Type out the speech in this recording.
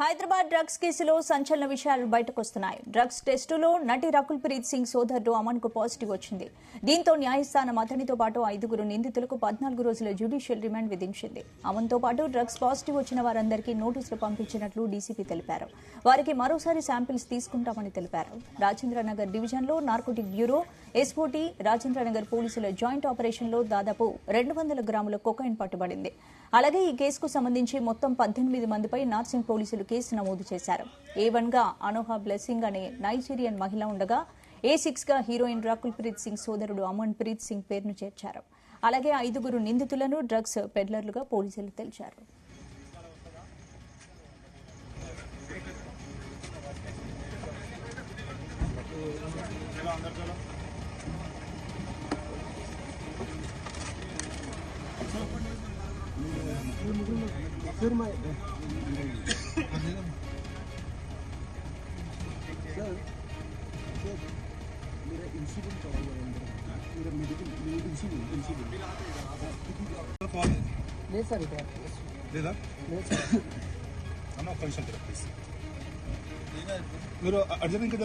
Hyderabad drugs కేసులో సంచలన విషయాలు బయటకొస్తున్నాయి. డ్రగ్స్ టెస్టులో నటి రకుల్ ప్రీత్ సింగ్ సోదరుడు అమన్ కు పాజిటివ్ వచ్చింది. దీంతో న్యాయస్థానం అతనితో పాటు 5 నిందితులకు 14 రోజుల జ్యుడిషియల్ రిమాండ్ విధించింది. అమన్ తో పాటు డ్రగ్స్ పాజిటివ్ వచ్చిన వారందరికీ నోటీసులు పంపించినట్లు డీసీపీ తెలిపారు. వారికి మరోసారి శాంపిల్స్ తీసుకుంటామని తెలిపారు. రాజేంద్రనగర్ డివిజన్లో నార్కోటిక్ బ్యూరో, ఎస్ఓటీ, రాజేంద్రనగర్ పోలీసుల జాయింట్ ఆపరేషన్లో దాదాపు 200 గ్రాముల కొకైన్ పట్టుబడింది. అలాగే ఈ కేసుకు సంబంధించి మొత్తం 18 మందిపై నార్సింగ్ పోలీసులు కేసు నమోదు చేశారు. A1 గా అనోహా బ్లెస్సింగ్ అనే నైజీరియన్ మహిళ ఉండగా, A6 గా హీరోయిన్ రకుల్ ప్రీత్ సింగ్ సోదరుడు అమన్ ప్రీత్ సింగ్ పేరును చేర్చారు. అలాగే 5 నిందితులను డ్రగ్స్ పెడ్లర్లుగా పోలీసులు తేల్చారు. सर मैं सर मेरा इंसिडेंट हुआ है मेरा मेडिकल इंसिडेंट नहीं सर इधर లేదా नहीं सर అన్న ఒక నిమిషం ప్లీజ్ మీరు అర్జెంట్ ఇంకా